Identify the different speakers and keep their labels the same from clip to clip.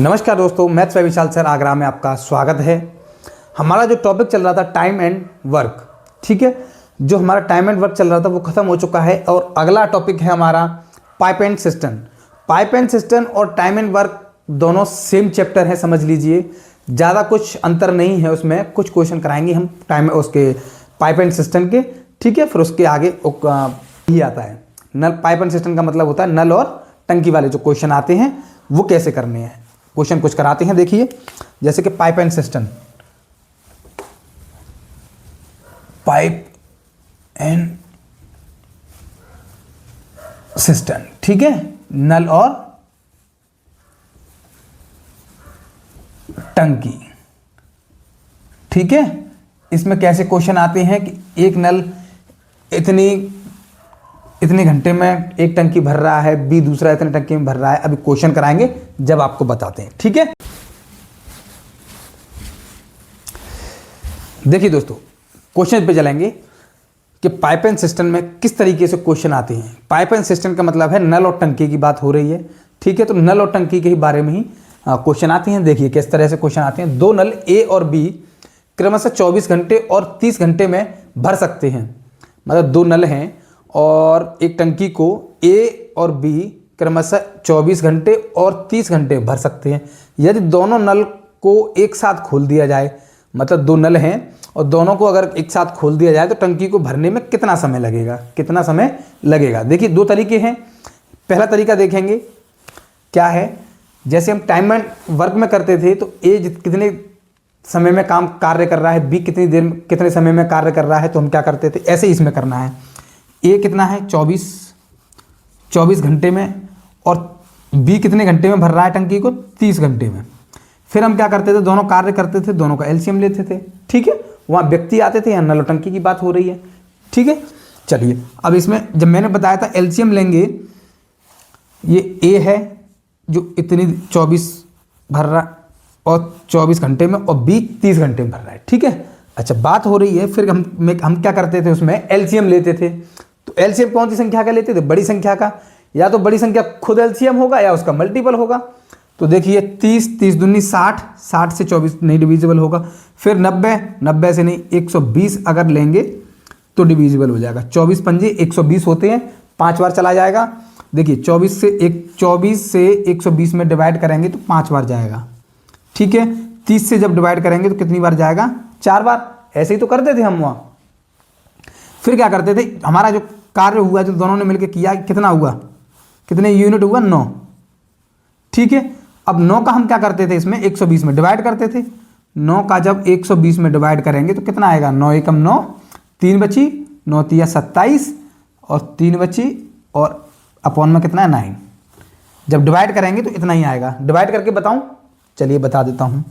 Speaker 1: नमस्कार दोस्तों, maths by Vishal sir Agra में आपका स्वागत है। हमारा जो टॉपिक चल रहा था टाइम एंड वर्क, ठीक है, जो हमारा टाइम एंड वर्क चल रहा था वो ख़त्म हो चुका है और अगला टॉपिक है हमारा pipe and system. Pipe and system और टाइम एंड वर्क दोनों सेम चैप्टर है, समझ लीजिए, ज़्यादा कुछ अंतर नहीं है उसमें। कुछ क्वेश्चन कराएंगे हम टाइम उसके पाइप एंड सिस्टम के, ठीक है, फिर उसके आगे ही आता है नल। पाइप एंड सिस्टम का मतलब होता है नल और टंकी वाले जो क्वेश्चन आते हैं वो कैसे करने हैं। क्वेश्चन कुछ कराते हैं, देखिए, जैसे कि pipe and system, pipe and system, ठीक है, नल और टंकी, ठीक है। इसमें कैसे क्वेश्चन आते हैं कि एक नल इतने घंटे में एक टंकी भर रहा है, बी दूसरा इतने टंकी में भर रहा है। अभी क्वेश्चन कराएंगे जब आपको बताते हैं, ठीक है। देखिए दोस्तों, क्वेश्चन पे चलेंगे कि पाइप एंड सिस्टम में किस तरीके से क्वेश्चन आते हैं। पाइप एंड सिस्टम का मतलब है नल और टंकी की बात हो रही है, ठीक है। तो नल और टंकी के ही बारे में ही क्वेश्चन आते हैं। देखिए किस तरह से क्वेश्चन आते हैं। दो नल ए और बी क्रमशः 24 घंटे और 30 घंटे में भर सकते हैं। मतलब दो नल हैं और एक टंकी को ए और बी क्रमशः 24 घंटे और 30 घंटे भर सकते हैं। यदि दोनों नल को एक साथ खोल दिया जाए, मतलब दो नल हैं और दोनों को अगर एक साथ खोल दिया जाए तो टंकी को भरने में कितना समय लगेगा। देखिए दो तरीके हैं। पहला तरीका देखेंगे क्या है, जैसे हम टाइम एंड वर्क में करते थे तो ए कितने समय में कार्य कर रहा है, बी कितने समय में कार्य कर रहा है, तो हम क्या करते थे, ऐसे ही इसमें करना है। ए कितना है 24 घंटे में और बी कितने घंटे में भर रहा है टंकी को, 30 घंटे में। फिर हम क्या करते थे, दोनों कार्य करते थे, दोनों का एलसीएम लेते थे, ठीक है। वहाँ व्यक्ति आते थे, यहाँ नल और टंकी की बात हो रही है, ठीक है। चलिए अब इसमें जब मैंने बताया था एलसीएम लेंगे, ये ए है जो इतनी 24 भर रहा और 24 घंटे में, और बी 30 घंटे में भर रहा है, ठीक है। अच्छा, बात हो रही है फिर हम क्या करते थे, उसमें एलसीएम लेते थे। तो एलसीएम कौन सी संख्या का लेते थे, बड़ी संख्या का। या तो बड़ी संख्या खुद एलसीएम होगा या उसका मल्टीपल होगा। तो देखिए 30 दूनी 60 से 24 नहीं डिविजिबल होगा। फिर 90 से नहीं 120 अगर लेंगे तो डिविजिबल हो जाएगा। 24 पंजे 120 होते हैं, 5 बार चला जाएगा। देखिए 24 से 120 में डिवाइड करेंगे तो 5 बार जाएगा, ठीक है। 30 से जब डिवाइड करेंगे तो कितनी बार जाएगा, 4 बार। ऐसे ही तो करते थे हम वहाँ। फिर क्या करते थे, हमारा जो कार्य हुआ, जो दोनों ने मिलकर किया, कितना हुआ, कितने यूनिट हुआ, 9, ठीक है। अब 9 का हम क्या करते थे, इसमें 120 में डिवाइड करते थे। 9 का जब 120 में डिवाइड करेंगे तो कितना आएगा, 9 एकम 9, 3 बची, 9 तिया 27 और 3 बची, और अपॉन में कितना है 9। जब डिवाइड करेंगे तो इतना ही आएगा। डिवाइड करके बताऊं, चलिए बता देता हूं।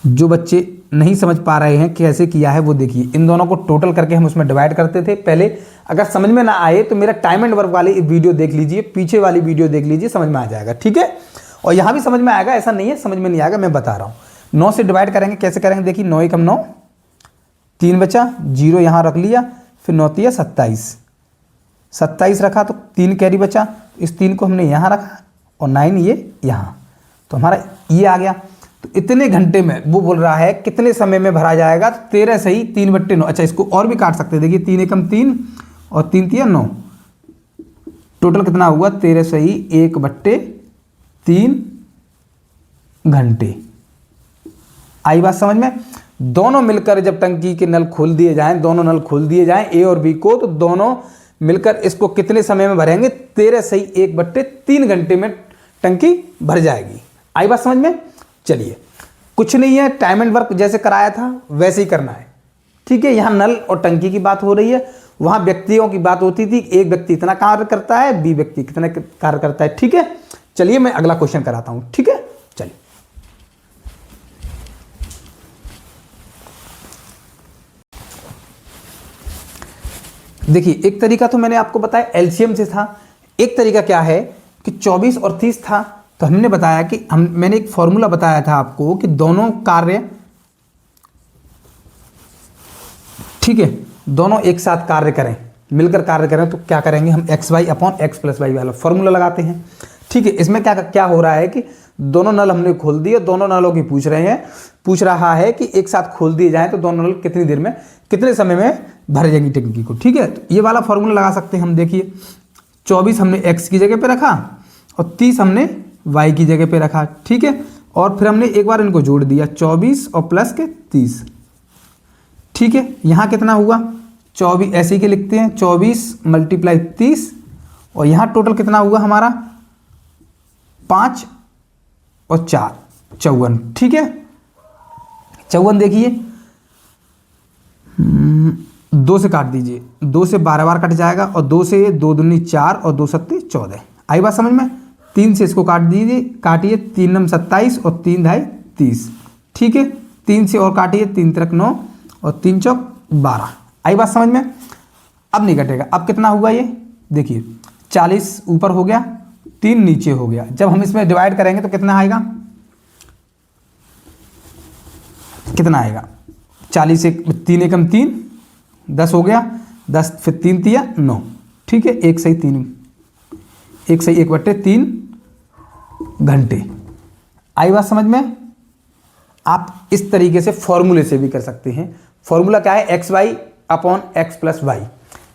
Speaker 1: जो बच्चे नहीं समझ पा रहे हैं कैसे किया है वो देखिए, इन दोनों को टोटल करके हम उसमें डिवाइड करते थे पहले। अगर समझ में ना आए तो मेरा टाइम एंड वर्क वाली वीडियो देख लीजिए, पीछे वाली वीडियो देख लीजिए, समझ में आ जाएगा, ठीक है। और यहाँ भी समझ में आएगा, ऐसा नहीं है समझ में नहीं आएगा, मैं बता रहा हूँ। 9 से डिवाइड करेंगे, कैसे करेंगे, देखिए 9 एकम 9, 3 बचा, 0 यहाँ रख लिया, फिर 9 तिया 27 रखा तो 3 कैरी बचा, इस 3 को हमने यहाँ रखा और 9 ये यहाँ, तो हमारा ये आ गया। तो इतने घंटे में वो बोल रहा है कितने समय में भरा जाएगा, तो 13 सही 3/9। अच्छा, इसको और भी काट सकते हैं, देखिए 3 एकम 3 और 3 तिया 9, टोटल कितना हुआ, 13 सही 1/3 घंटे। आई बात समझ में। दोनों मिलकर जब टंकी के नल खोल दिए जाएं, दोनों नल खोल दिए जाएं ए और बी को, तो दोनों मिलकर इसको कितने समय में भरेंगे, 13 सही 1/3 घंटे में टंकी भर जाएगी। आई बात समझ में। चलिए, कुछ नहीं है, टाइम एंड वर्क जैसे कराया था वैसे ही करना है, ठीक है। यहाँ नल और टंकी की बात हो रही है, वहाँ व्यक्तियों की बात होती थी, एक व्यक्ति इतना कार्य करता है, बी व्यक्ति कितना कार्य करता है, ठीक है। चलिए मैं अगला क्वेश्चन कराता हूँ, ठीक है। चलिए देखिए, एक तरीका तो मैंने आपको बताया एलसीएम से था। एक तरीका क्या है कि 24 और 30 था, तो हमने बताया कि मैंने एक फॉर्मूला बताया था आपको कि दोनों कार्य, ठीक है, दोनों एक साथ कार्य करें, मिलकर कार्य करें, तो क्या करेंगे हम, X Y upon X plus Y वाला फॉर्मूला लगाते हैं, ठीक है, इसमें क्या क्या हो रहा है कि दोनों नल हमने खोल दिए, दोनों नलों की पूछ रहा है कि एक साथ खोल दिए जाएं तो दोनों नल कितनी देर में, कितने समय में भर जाएंगी टंकी को। ठीक है, तो ये वाला फॉर्मूला लगा सकते हैं हम। देखिए 24 हमने x की जगह पे रखा और 30 हमने y की जगह पे रखा। ठीक है, और फिर हमने एक बार इनको जोड़ दिया 24 और प्लस के 30। ठीक है, यहाँ कितना हुआ 24, ऐसे के लिखते हैं 24 मल्टीप्लाई 30, और यहाँ टोटल कितना हुआ हमारा 5 और 4 54। ठीक है, 54 देखिए 2 से काट दीजिए, 2 से 12 बार कट जाएगा, और 2 से 2 दूनी 4 और 2 सत्ते 14। आई बात समझ में। 3 से इसको काट दीजिए, काटिए 3 नम 27 और 3 ढाई 30। ठीक है, 3 से और काटिए, 3 तिरक 9 और 3 चौक 12। आई बात समझ में। अब नहीं कटेगा। अब कितना हुआ ये देखिए 40 ऊपर हो गया, 3 नीचे हो गया। जब हम इसमें डिवाइड करेंगे तो कितना आएगा, कितना आएगा 40 से 3 एकम 3 10 हो गया, 10 फिर 3 तिया 9। ठीक है, 1 सही 3, 1 सही 1/3 घंटे। आई बात समझ में। आप इस तरीके से फॉर्मूले से भी कर सकते हैं। फॉर्मूला क्या है, XY upon X plus Y.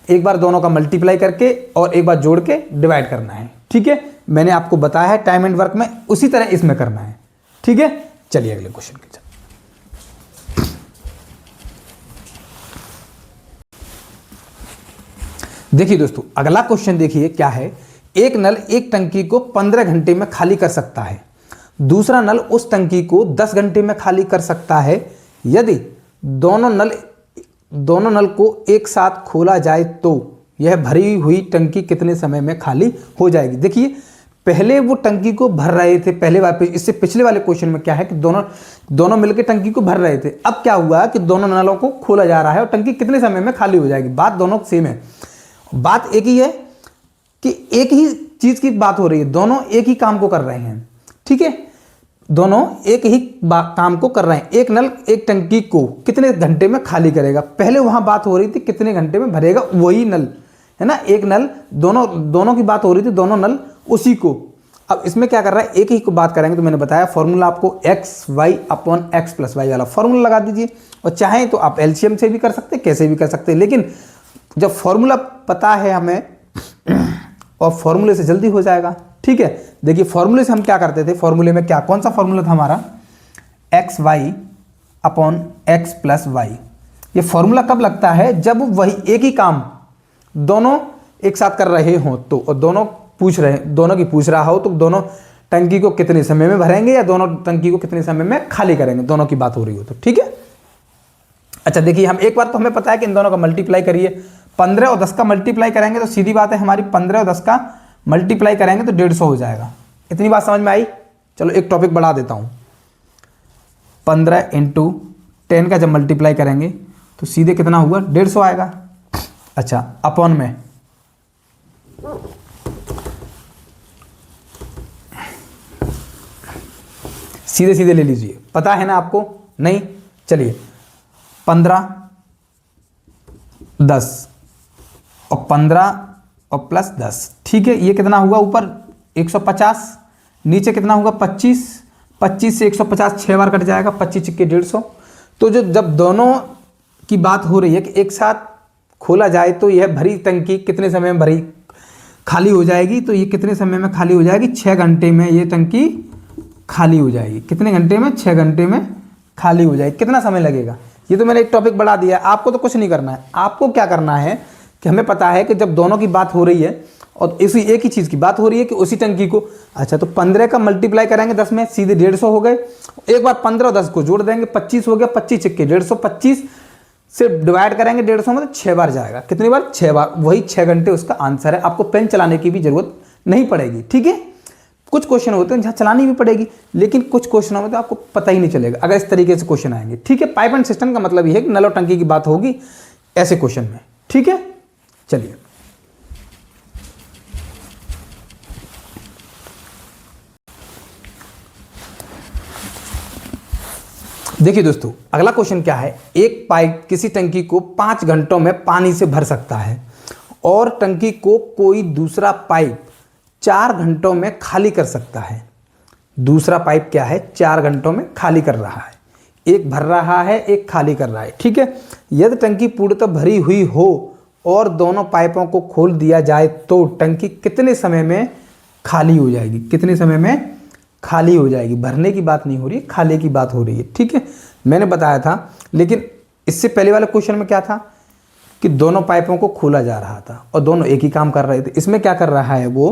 Speaker 1: एक बार दोनों का मल्टीप्लाई करके और एक बार जोड़ के डिवाइड करना है। ठीक है, मैंने आपको बताया है टाइम एंड वर्क में, उसी तरह इसमें करना है। ठीक है, चलिए अगले क्वेश्चन की तरफ। देखिए दोस्तों, अगला क्वेश्चन देखिए क्या है। एक नल एक टंकी को 15 घंटे में खाली कर सकता है, दूसरा नल उस टंकी को 10 घंटे में खाली कर सकता है। यदि दोनों नल को एक साथ खोला जाए तो यह भरी हुई टंकी कितने समय में खाली हो जाएगी। देखिए पहले वो टंकी को भर रहे थे, पहले बार इससे पिछले वाले क्वेश्चन में क्या है कि दोनों मिलकर टंकी को भर रहे थे। अब क्या हुआ कि दोनों नलों को खोला जा रहा है और टंकी कितने समय में खाली हो जाएगी। बात दोनों सेम है, बात एक ही है कि एक ही चीज की बात हो रही है, दोनों एक ही काम को कर रहे हैं। ठीक है, दोनों एक ही काम को कर रहे हैं। एक नल एक टंकी को कितने घंटे में खाली करेगा। पहले वहां बात हो रही थी कितने घंटे में भरेगा, वही नल है ना, एक नल, दोनों की बात हो रही थी, दोनों नल उसी को। अब इसमें क्या कर रहा है, एक ही को बात करेंगे। तो मैंने बताया फॉर्मूला आपको XY upon X plus Y वाला फॉर्मूला लगा दीजिए, और चाहें तो आप एलसीएम से भी कर सकते हैं, कैसे भी कर सकते हैं, लेकिन जब फॉर्मूला पता है हमें और फॉर्मूले से जल्दी हो जाएगा। ठीक है, देखिए फॉर्मूले से हम क्या करते थे, फॉर्मूले में क्या, कौन सा फॉर्मूला था हमारा, XY upon X plus Y. ये फॉर्मूला कब लगता है, जब वही एक ही काम दोनों एक साथ कर रहे हो तो, और दोनों की पूछ रहा हो तो दोनों टंकी को कितने समय में भरेंगे या दोनों टंकी को कितने समय में खाली करेंगे, दोनों की बात हो रही हो तो। ठीक है, अच्छा देखिए हम एक बार तो हमें पता है कि इन दोनों का मल्टीप्लाई करिए, 15 और 10 का मल्टीप्लाई करेंगे तो सीधी बात है हमारी 15 और 10 का मल्टीप्लाई करेंगे तो 150 हो जाएगा। इतनी बात समझ में आई। चलो एक टॉपिक बढ़ा देता हूं, 15 इंटू 10 का जब मल्टीप्लाई करेंगे तो सीधे कितना हुआ, 150 आएगा। अच्छा अपॉन में सीधे सीधे ले लीजिए, पता है ना आपको, नहीं, चलिए 15 10 और 15 और प्लस 10। ठीक है, ये कितना हुआ, ऊपर 150, नीचे कितना होगा 25, 25 से 150 6 बार कट जाएगा, 25 चिक्के 150। तो जब दोनों की बात हो रही है कि एक साथ खोला जाए तो यह भरी टंकी कितने समय में भरी खाली हो जाएगी, तो ये कितने समय में खाली हो जाएगी, 6 घंटे में ये टंकी खाली हो जाएगी। कितने घंटे में, 6 घंटे में खाली हो जाएगी। कितना समय लगेगा, ये तो मैंने एक टॉपिक बढ़ा दिया। आपको तो कुछ नहीं करना है, आपको क्या करना है कि हमें पता है कि जब दोनों की बात हो रही है और इसी एक ही चीज़ की बात हो रही है कि उसी टंकी को, अच्छा तो 15 का मल्टीप्लाई करेंगे 10 में, सीधे 150 हो गए। एक बार 15 और 10 को जोड़ देंगे, 25 हो गया, 25 चिक्के 150, 25 से डिवाइड करेंगे 150 में तो 6 बार जाएगा। कितनी बार, 6 बार। वही 6 घंटे उसका आंसर है। आपको पेन चलाने की भी जरूरत नहीं पड़ेगी। ठीक है, कुछ क्वेश्चन होते हैं जहाँ चलानी भी पड़ेगी, लेकिन कुछ क्वेश्चनों में तो आपको पता ही नहीं चलेगा अगर इस तरीके से क्वेश्चन आएंगे। ठीक है, पाइप एंड सिस्टम का मतलब यह है कि नल और टंकी की बात होगी ऐसे क्वेश्चन में। ठीक है, चलिए देखिए दोस्तों, अगला क्वेश्चन क्या है। एक पाइप किसी टंकी को 5 घंटों में पानी से भर सकता है और टंकी को कोई दूसरा पाइप 4 घंटों में खाली कर सकता है। दूसरा पाइप क्या है, 4 घंटों में खाली कर रहा है। एक भर रहा है, एक खाली कर रहा है, ठीक है। यदि टंकी पूर्णतः भरी हुई हो और दोनों पाइपों को खोल दिया जाए तो टंकी कितने समय में खाली हो जाएगी? कितने समय में खाली हो जाएगी? भरने की बात नहीं हो रही है, खाली की बात हो रही है, ठीक है। मैंने बताया था, लेकिन इससे पहले वाले क्वेश्चन में क्या था कि दोनों पाइपों को खोला जा रहा था और दोनों एक ही काम कर रहे थे। इसमें क्या कर रहा है वो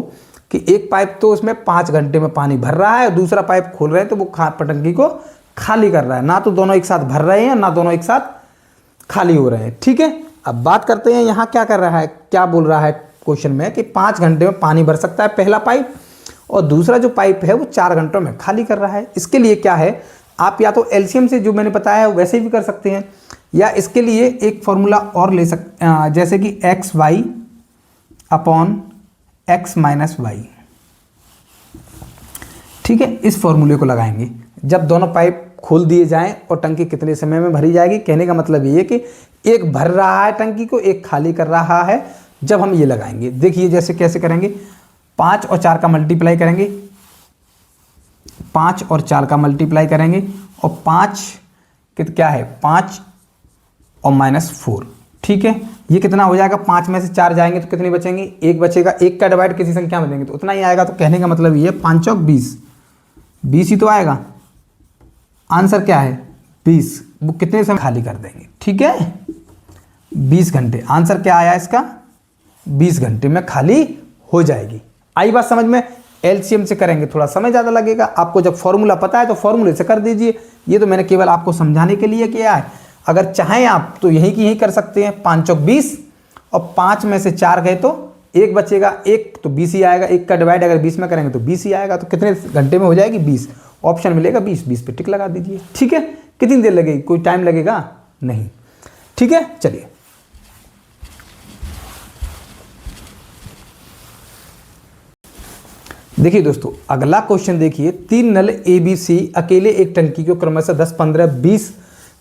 Speaker 1: कि एक पाइप तो उसमें 5 घंटे में पानी भर रहा है और दूसरा पाइप खोल रहे हैं तो वो टंकी को खाली कर रहा है। ना तो दोनों एक साथ भर रहे हैं, ना दोनों एक साथ खाली हो रहे हैं, ठीक है। अब बात करते हैं यहाँ क्या कर रहा है, क्या बोल रहा है क्वेश्चन में कि 5 घंटे में पानी भर सकता है पहला पाइप और दूसरा जो पाइप है वो 4 घंटों में खाली कर रहा है। इसके लिए क्या है, आप या तो एलसीएम से जो मैंने बताया है वैसे भी कर सकते हैं, या इसके लिए एक फॉर्मूला और ले सकते, जैसे कि X Y upon X minus Y, ठीक है। इस फॉर्मूले को लगाएंगे जब दोनों पाइप खोल दिए जाएं और टंकी कितने समय में भरी जाएगी। कहने का मतलब ये है कि एक भर रहा है टंकी को, एक खाली कर रहा है। जब हम ये लगाएंगे, देखिए जैसे कैसे करेंगे, 5 और 4 का मल्टीप्लाई करेंगे, 5 और 4 का मल्टीप्लाई करेंगे और 5 क्या है, 5 और -4, ठीक है। ये कितना हो जाएगा, 5 में से 4 जाएंगे तो कितने बचेंगे, 1 बचेगा। 1 का डिवाइड किसी संख्या में देंगे तो उतना ही आएगा। तो कहने का मतलब ये 5 चौक 20, 20 ही तो आएगा। आंसर क्या है 20। वो कितने समय खाली कर देंगे, ठीक है, 20 घंटे। आंसर क्या आया इसका, 20 घंटे में खाली हो जाएगी। आई बात समझ में। एलसीएम से करेंगे थोड़ा समय ज़्यादा लगेगा। आपको जब फॉर्मूला पता है तो फॉर्मूले से कर दीजिए। ये तो मैंने केवल आपको समझाने के लिए किया है। अगर चाहें आप तो यहीं की यहीं कर सकते हैं। 5 चौक 20 और 5 में से 4 गए तो 1 बचेगा, 1 तो 20 ही आएगा। 1 का डिवाइड अगर 20 में करेंगे तो 20 ही आएगा। तो कितने घंटे में हो जाएगी, 20। ऑप्शन मिलेगा 20, 20 पे टिक लगा दीजिए, ठीक है। कितनी देर लगेगी, कोई टाइम लगेगा नहीं, ठीक है। चलिए देखिए दोस्तों, अगला क्वेश्चन देखिए। 3 नल ABC अकेले एक टंकी को क्रमशः 10, 15, 20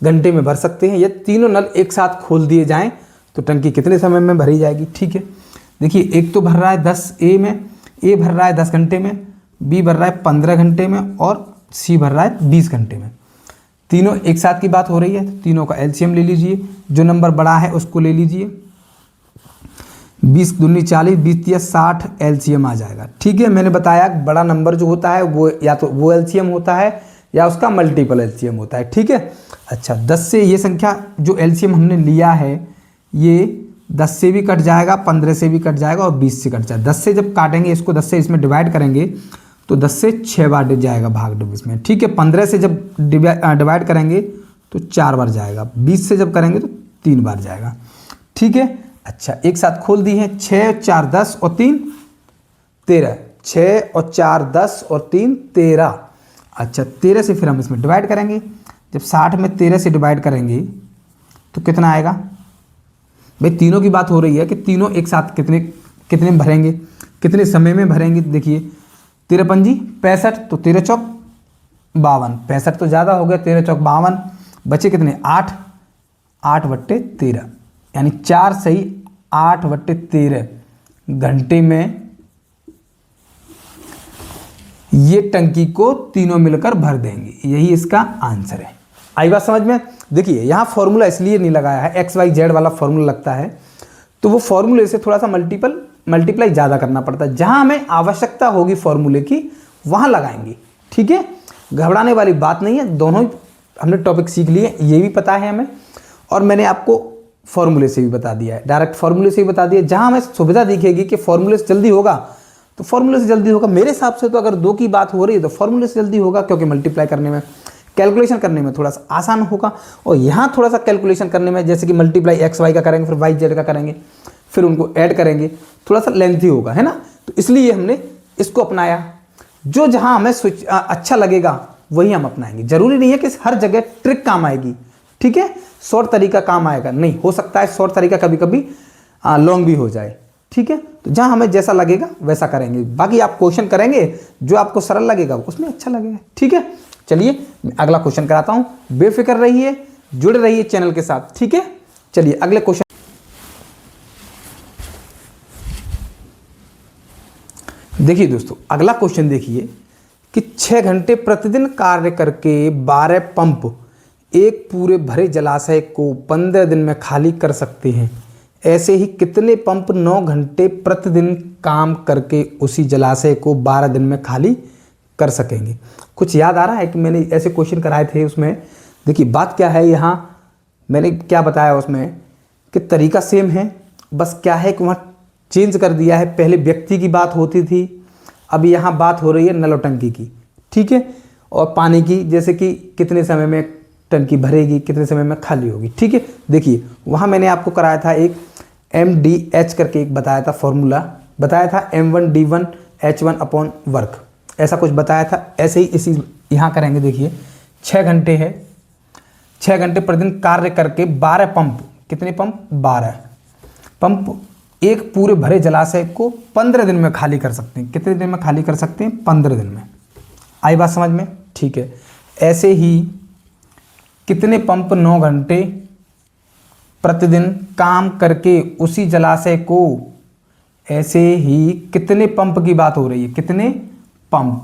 Speaker 1: घंटे में भर सकते हैं। ये तीनों नल एक साथ खोल दिए जाएं तो टंकी कितने समय में भरी जाएगी, ठीक है। देखिए एक तो भर रहा है 10 ए में, ए भर रहा है 10 घंटे में, बी भर रहा है 15 घंटे में और सी भर रहा है 20 घंटे में। तीनों एक साथ की बात हो रही है तो तीनों का एलसीएम ले लीजिए। जो नंबर बड़ा है उसको ले लीजिए। 20 दूनी 40, 20 तिया 60 एलसीएम आ जाएगा, ठीक है। मैंने बताया बड़ा नंबर जो होता है वो या तो वो एलसीएम होता है या उसका मल्टीपल एलसीएम होता है, ठीक है। अच्छा 10 से ये संख्या जो एलसीएम हमने लिया है ये 10 से भी कट जाएगा, 15 से भी कट जाएगा और 20 से कट जाएगा। 10 से जब काटेंगे इसको, 10 से इसमें डिवाइड करेंगे तो 10 से 6 बार जाएगा भाग इसमें, ठीक है। 15 से जब डिवाइड करेंगे तो 4 बार जाएगा। 20 से जब करेंगे तो 3 बार जाएगा, ठीक है। अच्छा एक साथ खोल दी है, 6 4 10 और 3 13, 6 और 4 10 और 3 13। अच्छा 13 से फिर हम इसमें डिवाइड करेंगे। जब 60 में 13 से डिवाइड करेंगे तो कितना आएगा भाई। तीनों की बात हो रही है कि तीनों एक साथ कितने कितने भरेंगे, कितने समय में भरेंगे। देखिए 13 पंजी 65 तो 13 चौक 52, 65 तो ज़्यादा हो गया, 13 चौक 52, बचे कितने 8, 8/13 यानी 4 सही 8/13 घंटे में ये टंकी को तीनों मिलकर भर देंगे। यही इसका आंसर है। आई बात समझ में। देखिए यहाँ फॉर्मूला इसलिए नहीं लगाया है, XYZ वाला फॉर्मूला लगता है तो वो फॉर्मूले से थोड़ा सा मल्टीप्लाई ज़्यादा करना पड़ता है। जहाँ हमें आवश्यकता होगी फॉर्मूले की वहाँ लगाएंगे, ठीक है। घबराने वाली बात नहीं है। दोनों ही हमने टॉपिक सीख लिए, ये भी पता है हमें और मैंने आपको फॉर्मूले से भी बता दिया है, डायरेक्ट फॉर्मूले से भी बता दिया। जहाँ हमें सुविधा दिखेगी कि फॉर्मूले से जल्दी होगा तो फॉर्मूले से जल्दी होगा। मेरे हिसाब से तो अगर 2 की बात हो रही है तो फॉर्मूले से जल्दी होगा, क्योंकि मल्टीप्लाई करने में, कैलकुलेशन करने में थोड़ा सा आसान होगा। और यहाँ थोड़ा सा कैलकुलेशन करने में, जैसे कि मल्टीप्लाई XY का करेंगे फिर YZ का करेंगे फिर उनको ऐड करेंगे, थोड़ा सा लेंथी होगा, है ना। तो इसलिए हमने इसको अपनाया। जो जहाँ हमें अच्छा लगेगा वही हम अपनाएंगे। जरूरी नहीं है कि हर जगह ट्रिक काम आएगी, ठीक है। शॉर्ट तरीका काम आएगा नहीं, हो सकता है शॉर्ट तरीका कभी कभी लॉन्ग भी हो जाए, ठीक है। तो जहाँ हमें जैसा लगेगा वैसा करेंगे। बाकी आप क्वेश्चन करेंगे जो आपको सरल लगेगा उसमें अच्छा लगेगा, ठीक है। चलिए मैं अगला क्वेश्चन कराता हूँ। बेफिक्र रहिए, जुड़े रहिए चैनल के साथ, ठीक है। चलिए अगले क्वेश्चन। देखिए दोस्तों, अगला क्वेश्चन देखिए कि 6 घंटे प्रतिदिन कार्य करके 12 पंप एक पूरे भरे जलाशय को 15 दिन में खाली कर सकते हैं। ऐसे ही कितने पंप 9 घंटे प्रतिदिन काम करके उसी जलाशय को 12 दिन में खाली कर सकेंगे। कुछ याद आ रहा है कि मैंने ऐसे क्वेश्चन कराए थे उसमें? देखिए बात क्या है, यहाँ मैंने क्या बताया उसमें कि तरीका सेम है, बस क्या है कि वहाँ चेंज कर दिया है। पहले व्यक्ति की बात होती थी, अब यहाँ बात हो रही है नल और टंकी की, ठीक है, और पानी की, जैसे कि कितने समय में टंकी भरेगी, कितने समय में खाली होगी, ठीक है। देखिए वहाँ मैंने आपको कराया था एक MDH करके एक बताया था, फॉर्मूला बताया था, M1D1H1 अपॉन वर्क, ऐसा कुछ बताया था। ऐसे ही इसी यहाँ करेंगे। देखिए 6 घंटे है, 6 घंटे प्रतिदिन कार्य करके 12 पंप, कितने पंप? 12 पंप एक पूरे भरे जलाशय को 15 दिन में खाली कर सकते हैं। कितने दिन में खाली कर सकते हैं? 15 दिन में। आई बात समझ में? ठीक है। ऐसे ही कितने पंप 9 घंटे प्रतिदिन काम करके उसी जलाशय को, ऐसे ही कितने पंप की बात हो रही है? कितने पंप,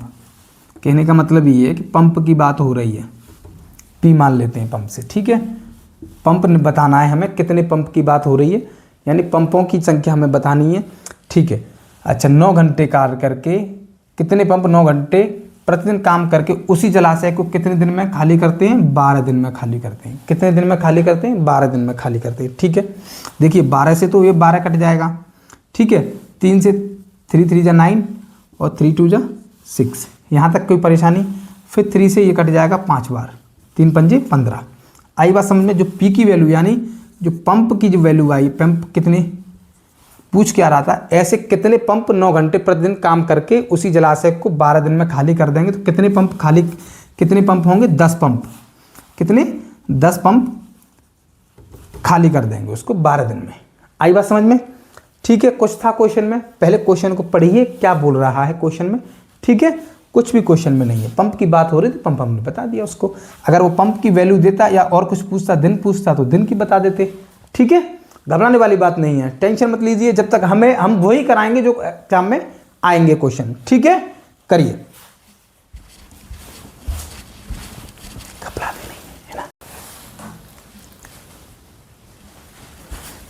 Speaker 1: कहने का मतलब ये है कि पंप की बात हो रही है, P मान लेते हैं पंप से, ठीक है। पंप बताना है हमें, कितने पंप की बात हो रही है, यानी पंपों की संख्या हमें बतानी है, ठीक है। अच्छा, 9 घंटे कार्य करके कितने पंप 9 घंटे प्रतिदिन काम करके उसी जलाशय को कितने दिन में खाली करते हैं? 12 दिन में खाली करते हैं। कितने दिन में खाली करते हैं? 12 दिन में खाली करते हैं, ठीक है। देखिए 12 से तो ये 12 कट जाएगा, ठीक है। 3 से 3 3 जा 9 और 3 2 जा 6, यहाँ तक कोई परेशानी? फिर 3 से ये कट जाएगा 5 बार, 3 पंजे 15। आई बात समझ में? जो P की वैल्यू यानी जो पंप की जो वैल्यू आई, पंप कितने पूछ के आ रहा था, ऐसे कितने पंप 9 घंटे प्रतिदिन काम करके उसी जलाशय को 12 दिन में खाली कर देंगे, तो कितने पंप खाली, कितने पंप होंगे? 10 पंप। कितने? 10 पंप खाली कर देंगे उसको 12 दिन में। आई बात समझ में? ठीक है। कुछ था क्वेश्चन में, पहले क्वेश्चन को पढ़िए क्या बोल रहा है क्वेश्चन में, ठीक है। कुछ भी क्वेश्चन में नहीं है, पंप की बात हो रही थी, पंप हमने बता दिया उसको। अगर वो पंप की वैल्यू देता या और कुछ पूछता, दिन पूछता, तो दिन की बता देते, ठीक है। घबराने वाली बात नहीं है, टेंशन मत लीजिए। जब तक हम वही कराएंगे जो एग्जाम में आएंगे क्वेश्चन, ठीक है। करिए, घबराने नहीं है ना।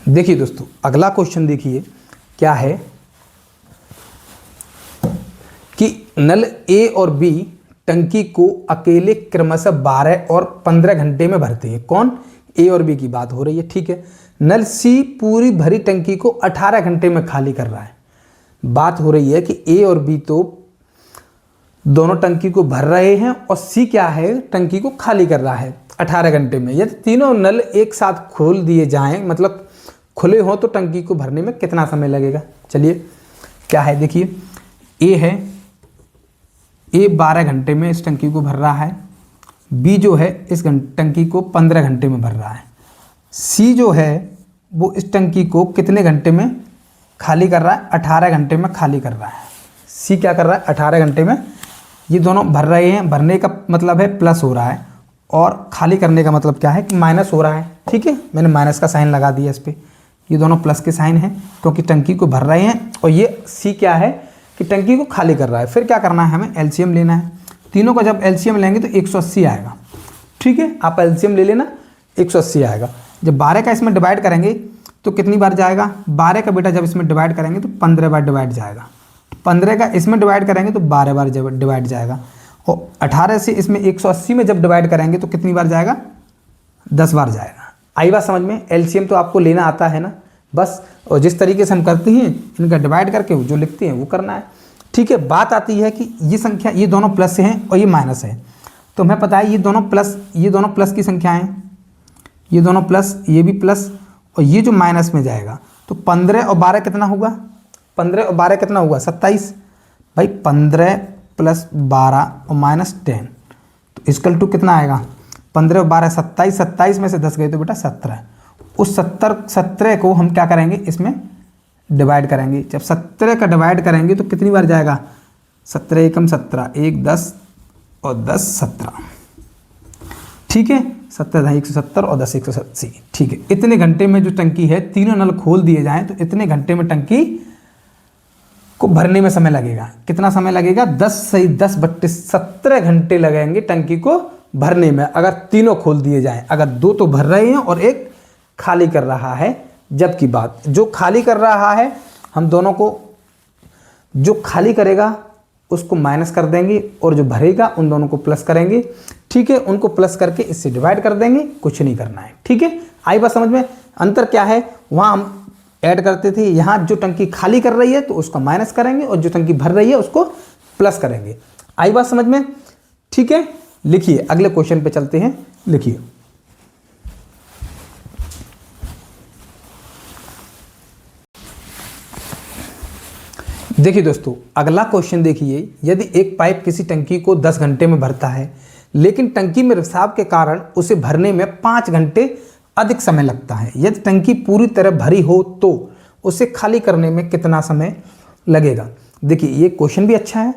Speaker 1: देखिए दोस्तों, अगला क्वेश्चन देखिए क्या है कि नल A और B टंकी को अकेले क्रमशः 12 और 15 घंटे में भरते हैं। कौन? A और B की बात हो रही है, ठीक है। नल C पूरी भरी टंकी को 18 घंटे में खाली कर रहा है। बात हो रही है कि A और B तो दोनों टंकी को भर रहे हैं और C क्या है? टंकी को खाली कर रहा है 18 घंटे में। यदि तीनों नल एक साथ खोल दिए जाएं, मतलब खुले हों, तो टंकी को भरने में कितना समय लगेगा? चलिए क्या है देखिए, A है, A 12 घंटे में इस टंकी को भर रहा है, B जो है इस टंकी को 15 घंटे में भर रहा है, C जो है वो इस टंकी को कितने घंटे में खाली कर रहा है? 18 घंटे में खाली कर रहा है। C क्या कर रहा है? 18 घंटे में। ये दोनों भर रहे हैं, भरने का मतलब है प्लस हो रहा है, और खाली करने का मतलब क्या है कि माइनस हो रहा है, ठीक है। मैंने माइनस का साइन लगा दिया इस पर, ये दोनों प्लस के साइन हैं क्योंकि टंकी को भर रहे हैं, और ये C क्या है कि टंकी को खाली कर रहा है। फिर क्या करना है? हमें LCM लेना है। तीनों का जब LCM लेंगे तो 180 आएगा, ठीक है। आप LCM ले लेना, 180 आएगा। जब 12 का इसमें डिवाइड करेंगे तो कितनी बार जाएगा? 12 का बेटा जब इसमें डिवाइड करेंगे तो 15 बार डिवाइड जाएगा। 15 का इसमें डिवाइड करेंगे तो 12 बार डिवाइड जाएगा, और 18 से इसमें 180 में जब डिवाइड करेंगे तो कितनी बार जाएगा? 10 बार जाएगा। आई बात समझ में? LCM तो आपको लेना आता है ना, बस। और जिस तरीके से हम करते हैं, इनका डिवाइड करके जो लिखते हैं वो करना है, ठीक है। बात आती है कि ये संख्या, ये दोनों प्लस हैं और ये माइनस है, तो हमें पता है ये दोनों प्लस की संख्या हैं, ये दोनों प्लस, ये भी प्लस, और ये जो माइनस में जाएगा, तो 15 और 12 कितना होगा? 15 और 12 कितना होगा? 27। भाई 15 प्लस 12 और माइनस 10, तो इसकल टू कितना आएगा? 15 और 12 27, 27 में से 10 गए तो बेटा 17। उस 17 को हम क्या करेंगे? इसमें डिवाइड करेंगे। जब 17 का डिवाइड करेंगे तो कितनी बार जाएगा? 17 एकम 17, 1 10 और 10 17, ठीक है। 17 170 और 10 180, ठीक है। इतने घंटे में जो टंकी है, तीनों नल खोल दिए जाएं तो इतने घंटे में टंकी को भरने में समय लगेगा। कितना समय लगेगा? 10 से 10 बट्टे 17 घंटे लगेंगे टंकी को भरने में, अगर तीनों खोल दिए जाएं। अगर 2 तो भर रहे हैं और 1 खाली कर रहा है। जबकि बात जो खाली कर रहा है, हम दोनों को, जो खाली करेगा उसको माइनस कर देंगे और जो भरेगा उन दोनों को प्लस करेंगे। ठीक है, उनको प्लस करके इससे डिवाइड कर देंगे, कुछ नहीं करना है। ठीक है, आई बात समझ में? अंतर क्या है? वहाँ हम ऐड करते थे, यहाँ जो टंकी खाली कर रही है तो उसका माइनस करेंगे और जो टंकी भर रही है उसको प्लस करेंगे। आई बात समझ में? ठीक है, लिखिए, अगले क्वेश्चन पे चलते हैं। लिखिए, देखिए दोस्तों, अगला क्वेश्चन देखिए। यदि एक पाइप किसी टंकी को 10 घंटे में भरता है, लेकिन टंकी में रिसाव के कारण उसे भरने में 5 घंटे अधिक समय लगता है। यदि टंकी पूरी तरह भरी हो तो उसे खाली करने में कितना समय लगेगा? देखिए, ये क्वेश्चन भी अच्छा है।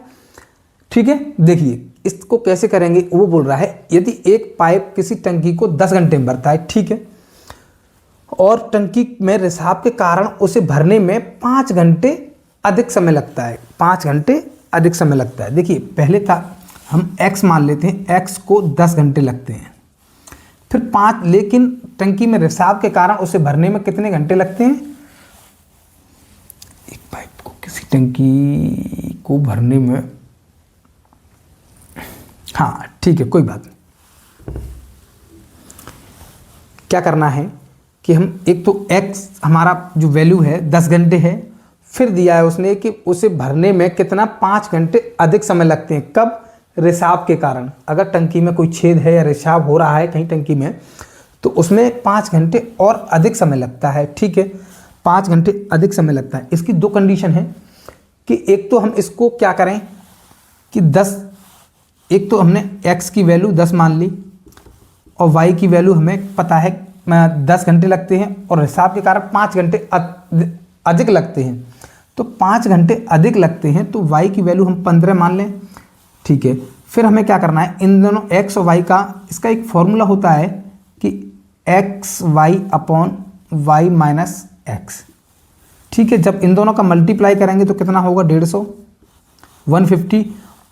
Speaker 1: ठीक है, देखिए इसको कैसे करेंगे। वो बोल रहा है यदि एक पाइप किसी टंकी को 10 घंटे में भरता है, ठीक है, और टंकी में रिसाव के कारण उसे भरने में 5 घंटे अधिक समय लगता है। 5 घंटे अधिक समय लगता है। देखिए, पहले था हम x मान लेते हैं, x को 10 घंटे लगते हैं, फिर 5, लेकिन टंकी में रिसाव के कारण उसे भरने में कितने घंटे लगते हैं? एक पाइप को किसी टंकी को भरने में, हाँ ठीक है, कोई बात नहीं। क्या करना है कि हम एक तो x हमारा जो वैल्यू है 10 घंटे है, फिर दिया है उसने कि उसे भरने में कितना 5 घंटे अधिक समय लगते हैं। कब? रिसाव के कारण। अगर टंकी में कोई छेद है या रिसाव हो रहा है कहीं टंकी में, तो उसमें 5 घंटे और अधिक समय लगता है। ठीक है, 5 घंटे अधिक समय लगता है। इसकी 2 कंडीशन है कि एक तो हम इसको क्या करें कि 10, एक तो हमने x की वैल्यू 10 मान ली और y की वैल्यू हमें पता है 10 घंटे लगते हैं और रिसाव के कारण 5 घंटे अधिक लगते हैं। तो 5 घंटे अधिक लगते हैं तो y की वैल्यू हम 15 मान लें। ठीक है, फिर हमें क्या करना है, इन दोनों x और y का, इसका एक फॉर्मूला होता है कि X Y upon Y minus X. ठीक है, जब इन दोनों का मल्टीप्लाई करेंगे तो कितना होगा? 150, 150।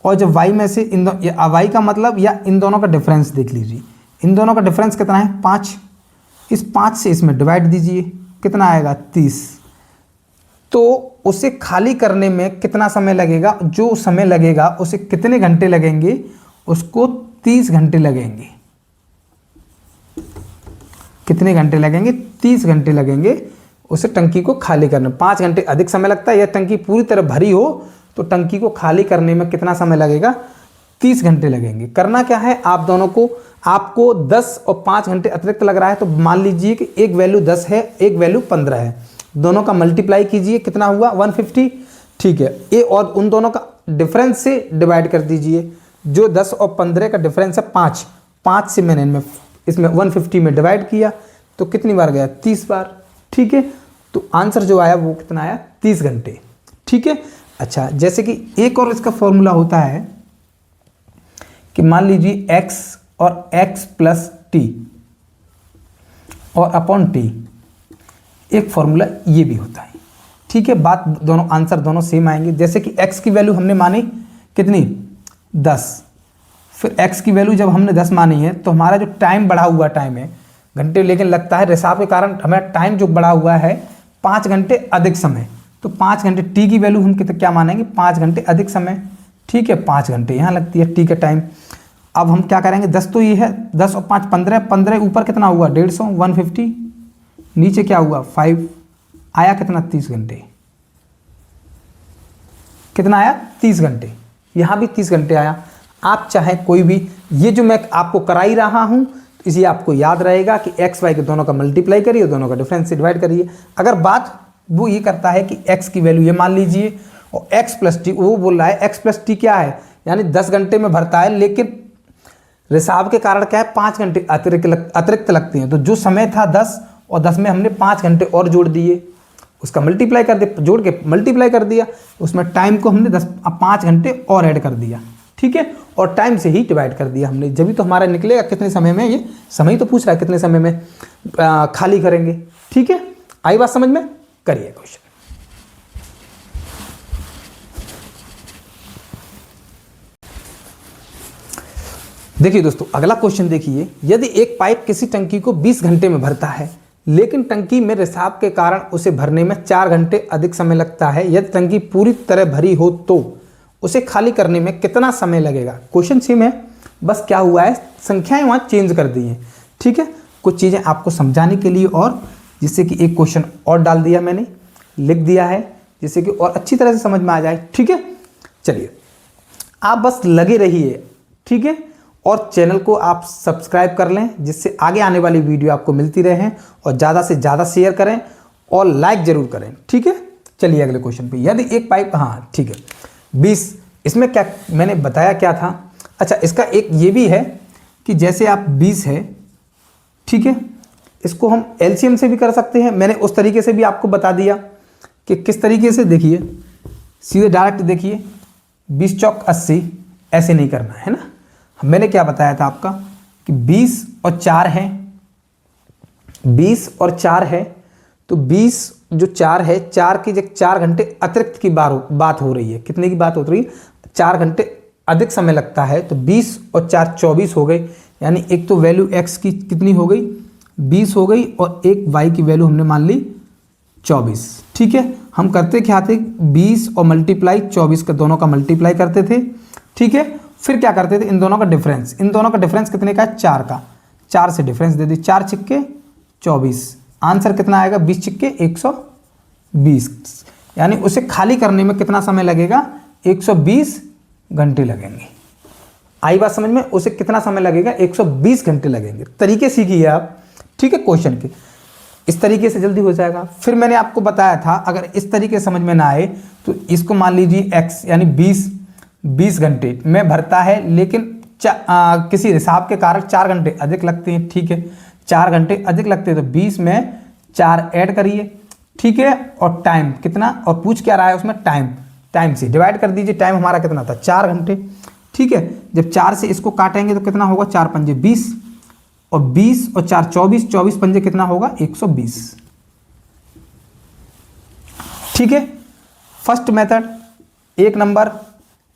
Speaker 1: और जब y में से इन y का मतलब या इन दोनों का डिफरेंस देख लीजिए, इन दोनों का डिफरेंस कितना है? 5। इस 5 से इसमें डिवाइड दीजिए, कितना आएगा? 30। तो उसे खाली करने में कितना समय लगेगा? जो समय लगेगा उसे कितने घंटे लगेंगे? उसको 30 घंटे लगेंगे। कितने घंटे लगेंगे? 30 घंटे लगेंगे उसे टंकी को खाली करने में। 5 घंटे अधिक समय लगता है। या टंकी पूरी तरह भरी हो तो टंकी को खाली करने में कितना समय लगेगा? 30 घंटे लगेंगे। करना क्या है, आप दोनों को, आपको 10 और 5 घंटे अतिरिक्त लग रहा है तो मान लीजिए कि एक वैल्यू 10 है, एक वैल्यू 15 है। दोनों का मल्टीप्लाई कीजिए, कितना हुआ? 150। ठीक है, ए और उन दोनों का डिफरेंस से डिवाइड कर दीजिए। जो 10 और 15 का डिफरेंस है 5 से मैंने इसमें 150 में डिवाइड किया तो कितनी बार गया? 30 बार। ठीक है, तो आंसर जो आया वो कितना आया? 30 घंटे। ठीक है, अच्छा, जैसे कि एक और इसका फॉर्मूला होता है कि मान लीजिए x और x प्लस टी और अपॉन टी, एक फॉर्मूला ये भी होता है। ठीक है, बात दोनों, आंसर दोनों सेम आएंगे। जैसे कि x की वैल्यू हमने मानी कितनी? 10। फिर x की वैल्यू जब हमने 10 मानी है तो हमारा जो टाइम बढ़ा हुआ टाइम है घंटे, लेकिन लगता है रिसाव के कारण हमारा टाइम जो बढ़ा हुआ है 5 घंटे अधिक समय। तो 5 घंटे t की वैल्यू हम क्या मानेंगे? 5 घंटे अधिक समय। ठीक है, 5 घंटे यहाँ लगती है t का टाइम। अब हम क्या करेंगे? 10 तो ये है, 10 और 5 15, 15 ऊपर कितना हुआ? 150, 150, नीचे क्या हुआ? 5, आया कितना? 30 घंटे। कितना आया? 30 घंटे। यहाँ भी 30 घंटे आया। आप चाहे कोई भी, ये जो मैं आपको करा ही रहा हूँ तो इसे आपको याद रहेगा कि एक्स वाई के दोनों का मल्टीप्लाई करिए, दोनों का डिफरेंस से डिवाइड करिए। अगर बात वो ये करता है कि x की वैल्यू ये मान लीजिए और x प्लस टी, वो बोल रहा है x प्लस टी क्या है? यानी 10 घंटे में भरता है, लेकिन रिसाव के कारण क्या है? 5 घंटे अतिरिक्त लगते हैं। तो जो समय था 10 और 10 में हमने 5 घंटे और जोड़ दिए, उसका मल्टीप्लाई कर दिया, जोड़ के मल्टीप्लाई कर दिया, उसमें टाइम को हमने 5 घंटे और ऐड कर दिया। ठीक है, और टाइम से ही डिवाइड कर दिया हमने, जब भी तो हमारा निकलेगा कितने समय में। ये समय तो पूछ रहा है कितने समय में खाली करेंगे। ठीक है, आई बात समझ में? करिए क्वेश्चन। देखिए दोस्तों, अगला क्वेश्चन देखिए, यदि एक पाइप किसी टंकी को 20 घंटे में भरता है लेकिन टंकी में रिसाव के कारण उसे भरने में 4 घंटे अधिक समय लगता है, यदि टंकी पूरी तरह भरी हो तो उसे खाली करने में कितना समय लगेगा। क्वेश्चन सेम है, बस क्या हुआ है, संख्याएं वहाँ चेंज कर दी हैं। ठीक है, कुछ चीज़ें आपको समझाने के लिए और जिससे कि एक क्वेश्चन और डाल दिया मैंने, लिख दिया है, जिससे कि और अच्छी तरह से समझ में आ जाए। ठीक है, चलिए आप बस लगे रहिए। ठीक है, और चैनल को आप सब्सक्राइब कर लें जिससे आगे आने वाली वीडियो आपको मिलती रहे, और ज़्यादा से ज़्यादा शेयर करें और लाइक ज़रूर करें। ठीक है, चलिए अगले क्वेश्चन पे। यदि एक पाइप, हाँ ठीक है, 20, इसमें क्या मैंने बताया क्या था। अच्छा, इसका एक ये भी है कि जैसे आप 20 है, ठीक है, इसको हम एलसीएम से भी कर सकते हैं। मैंने उस तरीके से भी आपको बता दिया कि किस तरीके से। देखिए सीधे डायरेक्ट देखिए, 20 चौक 80, ऐसे नहीं करना है ना। मैंने क्या बताया था आपका कि 20 और 4 है, 20 और 4 है, तो 20 जो 4 है, 4 की जब 4 घंटे अतिरिक्त की बात हो रही है। कितने की बात हो रही है, 4 घंटे अधिक समय लगता है, तो 20 और 4 24 हो गए। यानी एक तो वैल्यू x की कितनी हो गई, 20 हो गई, और एक y की वैल्यू हमने मान ली 24। ठीक है, हम करते क्या थे, 20 और मल्टीप्लाई 24 का, दोनों का मल्टीप्लाई करते थे। ठीक है, फिर क्या करते थे, इन दोनों का डिफरेंस, इन दोनों का डिफरेंस कितने का है, 4 का, 4 से डिफरेंस दे दी, 4 छिक्के 24, आंसर कितना आएगा, 20 छिक्के 120। यानी उसे खाली करने में कितना समय लगेगा, 120 घंटे लगेंगे। आई बात समझ में, उसे कितना समय लगेगा, 120 घंटे लगेंगे। तरीके सीखिए आप। ठीक है, क्वेश्चन के इस तरीके से जल्दी हो जाएगा। फिर मैंने आपको बताया था, अगर इस तरीके समझ में ना आए तो इसको मान लीजिए x, यानी 20 घंटे में भरता है लेकिन किसी रिसाव के कारण 4 घंटे अधिक लगते हैं। ठीक है, 4 घंटे अधिक लगते हैं, तो 20 में 4 ऐड करिए। ठीक है, और टाइम कितना, और पूछ क्या रहा है उसमें, टाइम से डिवाइड कर दीजिए। टाइम हमारा कितना था, 4 घंटे। ठीक है, जब 4 से इसको काटेंगे तो कितना होगा, 4 पंजे 20, और 20 और 4 24, 24 पंजे कितना होगा, 120। ठीक है, फर्स्ट मेथड, 1 नंबर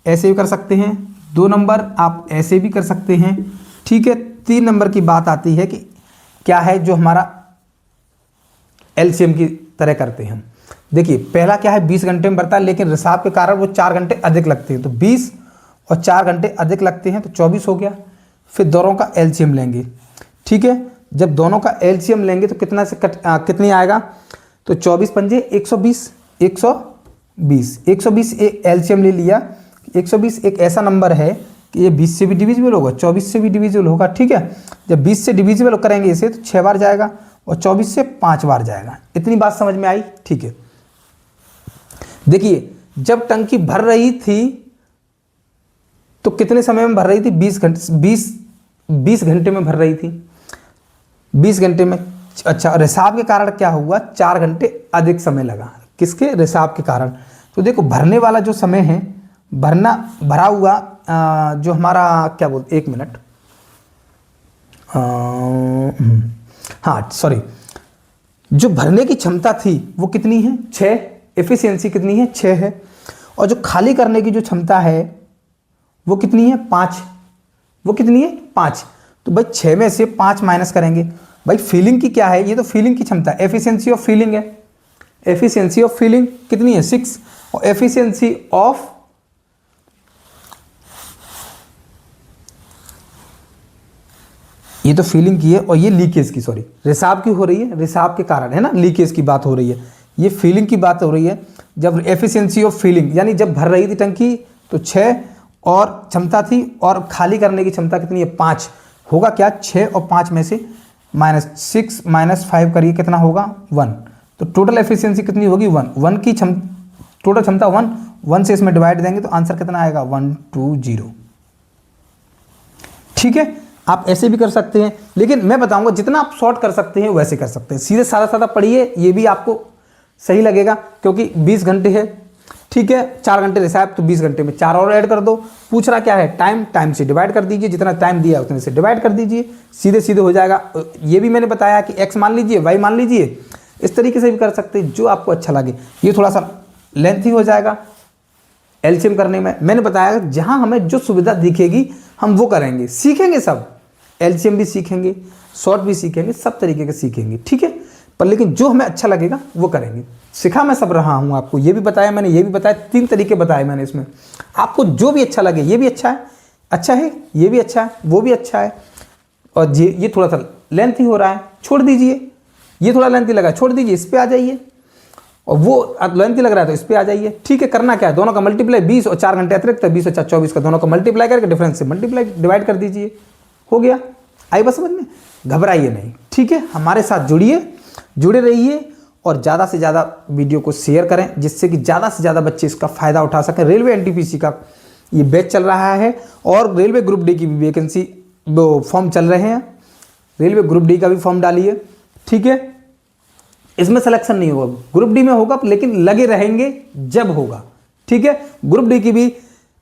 Speaker 1: ऐसे भी कर सकते हैं, 2 नंबर आप ऐसे भी कर सकते हैं। ठीक है, 3 नंबर की बात आती है कि क्या है, जो हमारा एलसीएम की तरह करते हैं हम। देखिए पहला क्या है, 20 घंटे में भरता है लेकिन रिसाव के कारण वो 4 घंटे अधिक लगते हैं, तो 20 और 4 घंटे अधिक लगते हैं तो 24 हो गया। फिर दोनों का एलसीएम लेंगे। ठीक है, जब दोनों का एलसीएम लेंगे तो कितना से कितनी आएगा, तो 24 पंजे 120, 120 एक एलसीएम ले लिया। 120 एक ऐसा नंबर है कि ये 20 से भी डिविजिबल होगा, 24 से भी डिविजिबल होगा। ठीक है, जब 20 से डिविजिबल करेंगे इसे तो 6 बार जाएगा, और 24 से 5 बार जाएगा। इतनी बात समझ में आई। ठीक है, देखिए जब टंकी भर रही थी तो कितने समय में भर रही थी, 20 घंटे में भर रही थी, 20 घंटे में। अच्छा, रिसाव के कारण क्या हुआ, 4 घंटे अधिक समय लगा, किसके, रिसाव के कारण। तो देखो भरने वाला जो समय है, भरा हुआ जो हमारा क्या बोलते, 1 मिनट, हाँ सॉरी, जो भरने की क्षमता थी वो कितनी है, 6, एफिशिएंसी कितनी है, 6 है, और जो खाली करने की जो क्षमता है वो कितनी है, 5, वो कितनी है, 5। तो भाई 6 में से 5 माइनस करेंगे। भाई फीलिंग की क्या है, ये तो फीलिंग की क्षमता है, एफिशिएंसी ऑफ फीलिंग है, एफिशिएंसी ऑफ फीलिंग कितनी है, 6, और एफिशिएंसी ऑफ ये तो फीलिंग की है, और ये लीकेज की, सॉरी रिसाव की हो रही है, रिसाव के कारण है ना, लीकेज की बात हो रही है, ये फीलिंग की बात हो रही है। जब एफिशिएंसी ऑफ फीलिंग, यानी जब भर रही थी टंकी तो 6 और क्षमता थी, और खाली करने की क्षमता कितनी है, 5 होगा। क्या, 6 और 5 में से -6 -5 करिए, कितना होगा, 1। तो टोटल एफिशिएंसी कितनी होगी, 1 की टोटल क्षमता 1 से इसमें डिवाइड देंगे तो आंसर कितना आएगा, 120। ठीक है, आप ऐसे भी कर सकते हैं, लेकिन मैं बताऊंगा जितना आप शॉर्ट कर सकते हैं वैसे कर सकते हैं। सीधे सादा पढ़िए, ये भी आपको सही लगेगा, क्योंकि 20 घंटे है। ठीक है, 4 घंटे रिसाव, तो 20 घंटे में 4 और ऐड कर दो। पूछ रहा क्या है, टाइम से डिवाइड कर दीजिए, जितना टाइम दिया उतने से डिवाइड कर दीजिए, सीधे हो जाएगा। ये भी मैंने बताया कि x मान लीजिए, y मान लीजिए, इस तरीके से भी कर सकते हैं, जो आपको अच्छा लगे। ये थोड़ा सा लेंथी हो जाएगा एलसीएम करने में। मैंने बताया जहां हमें जो सुविधा दिखेगी हम वो करेंगे, सीखेंगे सब, एलसीएम भी सीखेंगे, शॉर्ट भी सीखेंगे, सब तरीके के सीखेंगे, ठीक है। पर लेकिन जो हमें अच्छा लगेगा वो करेंगे। सिखा मैं सब रहा हूँ आपको, ये भी बताया मैंने, ये भी बताया, 3 तरीके बताए मैंने इसमें। आपको जो भी अच्छा लगे, ये भी अच्छा है, ये भी अच्छा है, वो भी अच्छा है, और ये थोड़ा सा लेंथी हो रहा है, छोड़ दीजिए, ये थोड़ा लेंथी लगा, छोड़ दीजिए, इस पर आ जाइए, और वो लेंथी लग रहा है तो इस पर आ जाइए, ठीक है। करना क्या है, दोनों का मल्टीप्लाई, 20 और 4 घंटे अतिरिक्त, 20 और 4 24 का, दोनों का मल्टीप्लाई करके डिफरेंस से मल्टीप्लाई डिवाइड कर दीजिए, हो गया। आई बात समझ में, घबराइए नहीं, ठीक है। हमारे साथ जुड़े रहिए और ज़्यादा से ज़्यादा वीडियो को शेयर करें, जिससे कि ज़्यादा से ज़्यादा बच्चे इसका फ़ायदा उठा सकें। रेलवे एनटीपीसी का ये बैच चल रहा है, और रेलवे ग्रुप डी की भी वैकेंसी फॉर्म चल रहे हैं, रेलवे ग्रुप डी का भी फॉर्म डालिए, ठीक है। इसमें सिलेक्शन नहीं होगा, ग्रुप डी में होगा, लेकिन लगे रहेंगे जब होगा, ठीक है। ग्रुप डी की भी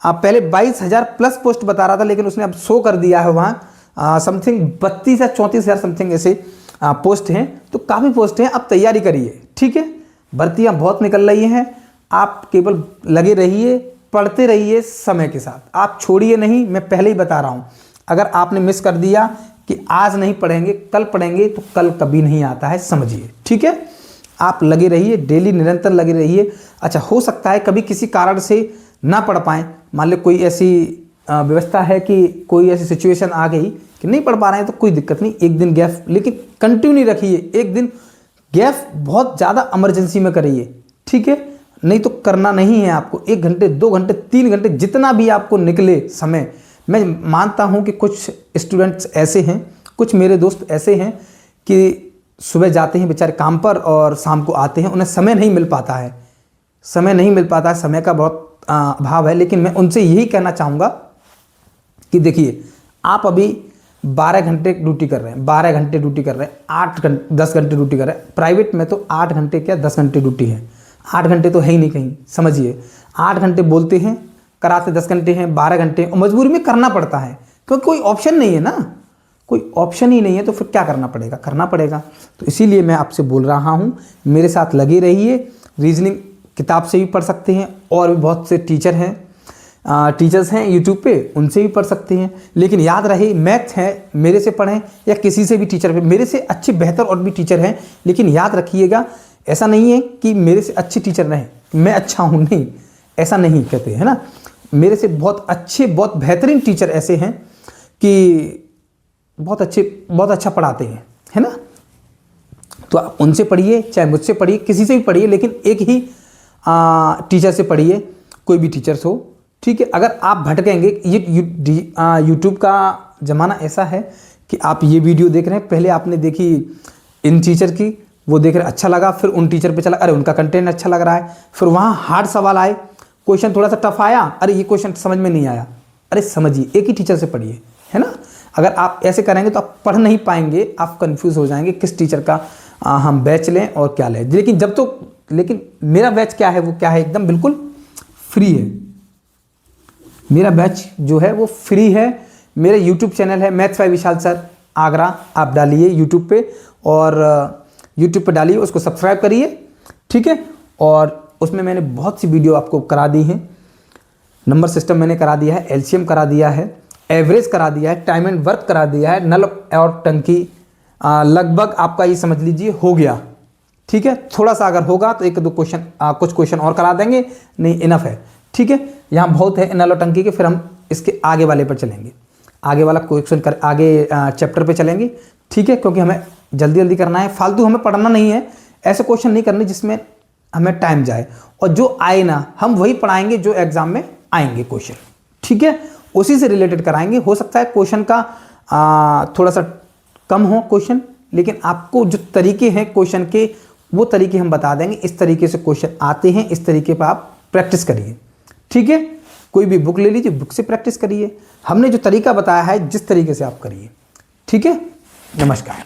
Speaker 1: आप पहले 22,000 प्लस पोस्ट बता रहा था, लेकिन उसने अब शो कर दिया है वहाँ समथिंग 32 या 34,000 समथिंग ऐसे पोस्ट हैं, तो काफ़ी पोस्ट हैं। अब तैयारी करिए, ठीक है। भर्तियाँ बहुत निकल रही हैं, आप केवल लगे रहिए, पढ़ते रहिए समय के साथ, आप छोड़िए नहीं। मैं पहले ही बता रहा हूँ, अगर आपने मिस कर दिया कि आज नहीं पढ़ेंगे कल पढ़ेंगे, तो कल कभी नहीं आता है, समझिए, ठीक है। आप लगे रहिए, डेली निरंतर लगे रहिए। अच्छा, हो सकता है कभी किसी कारण से ना पढ़ पाएँ, मान लो कोई ऐसी व्यवस्था है कि कोई ऐसी सिचुएशन आ गई कि नहीं पढ़ पा रहे हैं, तो कोई दिक्कत नहीं, एक दिन गैप, लेकिन कंटिन्यू रखिए। एक दिन गैप बहुत ज़्यादा इमरजेंसी में करिए, ठीक है, नहीं तो करना नहीं है आपको। 1 घंटे 2 घंटे 3 घंटे जितना भी आपको निकले समय। मैं मानता हूं कि कुछ स्टूडेंट्स ऐसे हैं, कुछ मेरे दोस्त ऐसे हैं कि सुबह जाते हैं बेचारे काम पर और शाम को आते हैं, उन्हें समय नहीं मिल पाता है, समय का बहुत अभाव है। लेकिन मैं उनसे यही कहना चाहूँगा कि देखिए, आप अभी 12 घंटे ड्यूटी कर रहे हैं, 12 घंटे ड्यूटी कर रहे हैं, 10 घंटे ड्यूटी कर रहे हैं। प्राइवेट में तो 8 घंटे क्या 10 घंटे ड्यूटी है, 8 घंटे तो है ही नहीं कहीं, समझिए। 8 घंटे बोलते हैं, कराते 10 घंटे हैं, 12 घंटे, और मजबूरी में करना पड़ता है, क्योंकि कोई ऑप्शन नहीं है ना, कोई ऑप्शन ही नहीं है, तो फिर क्या करना पड़ेगा। तो इसीलिए मैं आपसे बोल रहा हूँ, मेरे साथ लगे रहिए। रीजनिंग किताब से भी पढ़ सकते हैं, और भी बहुत से टीचर्स हैं यूट्यूब पे, उनसे भी पढ़ सकते हैं। लेकिन याद रहे, मैथ है मेरे से पढ़ें या किसी से भी टीचर पे, मेरे से अच्छे बेहतर और भी टीचर हैं, लेकिन याद रखिएगा, ऐसा नहीं है कि मेरे से अच्छे टीचर नहीं, मैं अच्छा हूँ, नहीं, ऐसा नहीं कहते, है ना। मेरे से बहुत अच्छे, बहुत बेहतरीन टीचर ऐसे हैं कि बहुत अच्छा पढ़ाते हैं, है ना। तो आप उनसे पढ़िए, चाहे मुझसे पढ़िए, किसी से भी पढ़िए, लेकिन एक ही टीचर से पढ़िए, कोई भी टीचर्स हो, ठीक है। अगर आप भटकेंगे, ये यूट्यूब का ज़माना ऐसा है कि आप ये वीडियो देख रहे हैं, पहले आपने देखी इन टीचर की, वो देख रहे अच्छा लगा, फिर उन टीचर पे चला, अरे उनका कंटेंट अच्छा लग रहा है, फिर वहाँ हार्ड सवाल आए, क्वेश्चन थोड़ा सा टफ आया, अरे ये क्वेश्चन समझ में नहीं आया, अरे समझिए, एक ही टीचर से पढ़िए, है ना। अगर आप ऐसे करेंगे तो आप पढ़ नहीं पाएंगे, आप कंफ्यूज हो जाएंगे किस टीचर का हम बैच लें और क्या लें। लेकिन मेरा बैच क्या है, वो क्या है, एकदम बिल्कुल फ्री है। मेरा बैच जो है वो फ्री है। मेरे यूट्यूब चैनल है maths by Vishal sir Agra, आप डालिए यूट्यूब पे, और यूट्यूब पे डालिए, उसको सब्सक्राइब करिए, ठीक है। और उसमें मैंने बहुत सी वीडियो आपको करा दी हैं, नंबर सिस्टम मैंने करा दिया है, एलसीएम करा दिया है, एवरेज करा दिया है, टाइम एंड वर्क करा दिया है, नल और टंकी लगभग आपका ये समझ लीजिए हो गया, ठीक है। थोड़ा सा अगर होगा तो 1-2 क्वेश्चन, कुछ क्वेश्चन और करा देंगे, नहीं इनफ है, ठीक है। यहाँ बहुत है नल और टंकी के, फिर हम इसके आगे वाले पर चलेंगे, आगे वाला क्वेश्चन आगे चैप्टर पे चलेंगे, ठीक है। क्योंकि हमें जल्दी करना है, फालतू हमें पढ़ना नहीं है, ऐसे क्वेश्चन नहीं करने जिसमें हमें टाइम जाए, और जो आए ना हम वही पढ़ाएंगे जो एग्जाम में आएंगे क्वेश्चन, ठीक है, उसी से रिलेटेड कराएंगे। हो सकता है क्वेश्चन का थोड़ा सा कम हो क्वेश्चन, लेकिन आपको जो तरीके हैं क्वेश्चन के, वो तरीके हम बता देंगे, इस तरीके से क्वेश्चन आते हैं, इस तरीके पर आप प्रैक्टिस करिए, ठीक है। कोई भी बुक ले लीजिए, बुक से प्रैक्टिस करिए, हमने जो तरीका बताया है जिस तरीके से आप करिए, ठीक है। नमस्कार।